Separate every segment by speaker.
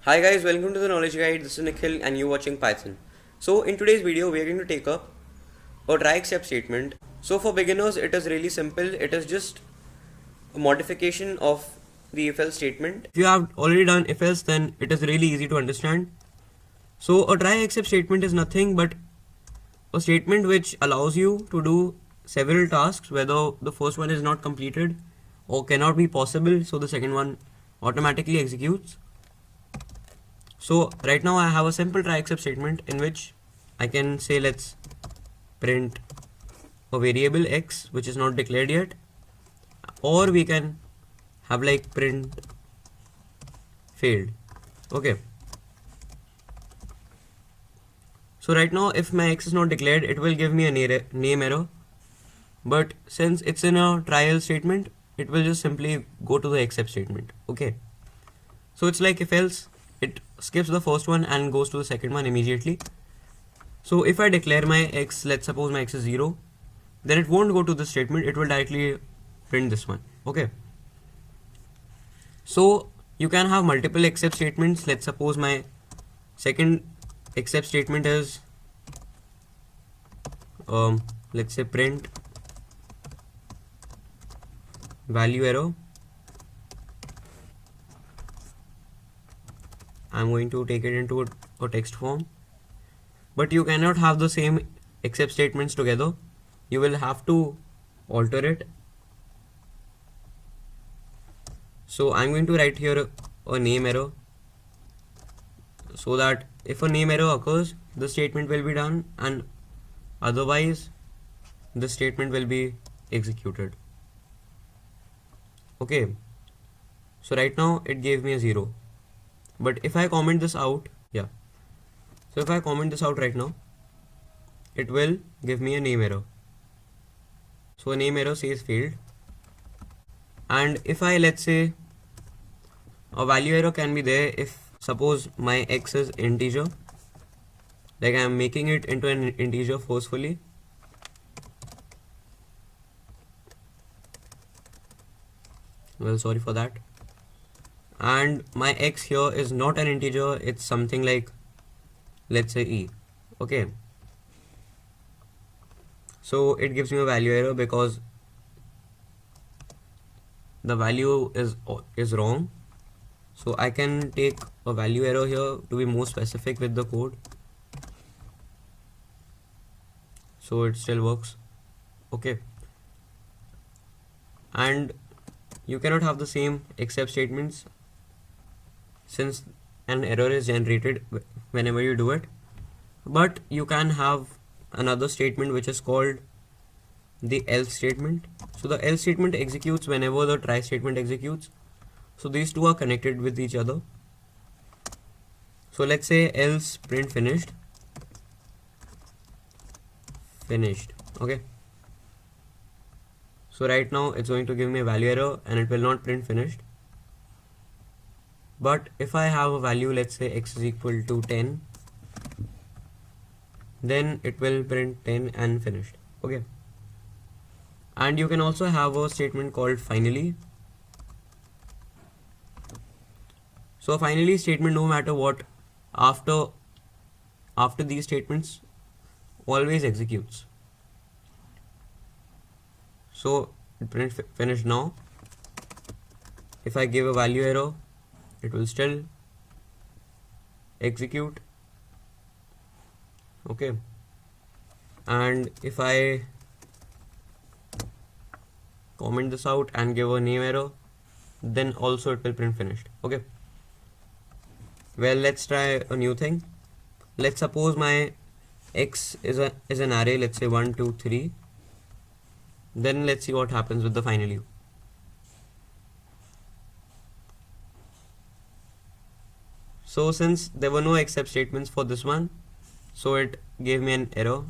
Speaker 1: Hi guys, welcome to the Knowledge Guide. This is Nikhil and you're watching Python. So in today's video, we are going to take up a try except statement. So for beginners, it is really simple. It is just a modification of the if else statement. If you have already done if else, then it is really easy to understand. So a try except statement is nothing but a statement which allows you to do several tasks, whether the first one is not completed or cannot be possible, so the second one automatically executes. So right now I have a simple try except statement in which I can say let's print a variable x which is not declared yet, or we can have like print failed. Okay. So right now if my x is not declared, it will give me a name error, but since it's in a trial statement, it will just simply go to the except statement. Okay. So it's like if else, it skips the first one and goes to the second one immediately. So if I declare my x, let's suppose my x is 0, then it won't go to this statement, it will directly print this one. Okay. So you can have multiple except statements. Let's suppose my second except statement is let's say print value error. I'm going to take it into a text form, but you cannot have the same except statements together. You will have to alter it. So I'm going to write here a name error, so that if a name error occurs, the statement will be done, and otherwise the statement will be executed. Okay. So right now it gave me a 0, but if I comment this out, yeah, so if I comment this out right now, it will give me a name error. So a name error says failed. And if I, let's say, a value error can be there if suppose my x is integer, like I am making it into an integer forcefully. Well, sorry for that. And my x here is not an integer, it's something like, let's say, e. Okay. So it gives me a value error because the value is wrong. So I can take a value error here to be more specific with the code, so it still works. Okay. And you cannot have the same except statements since an error is generated whenever you do it, but you can have another statement which is called the else statement. So the else statement executes whenever the try statement executes. So these two are connected with each other. So let's say else print finished. Okay. So right now it's going to give me a value error and it will not print finished. But if I have a value, let's say x is equal to 10, then it will print 10 and finished. Okay. And you can also have a statement called finally. So finally statement, no matter what, after these statements always executes. So it print finished now. If I give a value error, it will still execute. Okay. And if I comment this out and give a name error, then also it will print finished. Okay. Well, let's try a new thing. Let's suppose my x is an array, let's say 1 2 3. Then let's see what happens with the finally. So since there were no except statements for this one, so it gave me an error.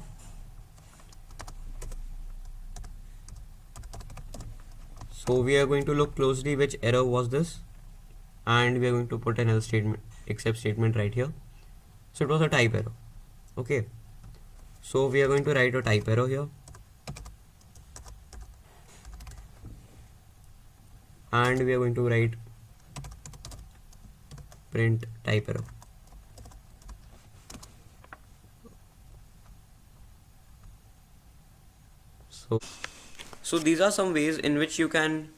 Speaker 1: So we are going to look closely which error was this, and we are going to put an else statement, except statement right here. So it was a type error. Okay. So we are going to write a type error here, and we are going to write print type error. So these are some ways in which you can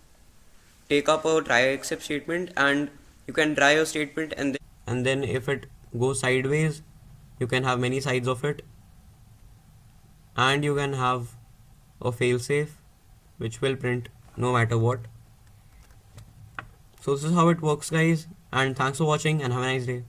Speaker 1: take up a try except statement, and you can try a statement, and then if it goes sideways, you can have many sides of it, and you can have a failsafe which will print no matter what. So this is how it works, guys, and thanks for watching and have a nice day.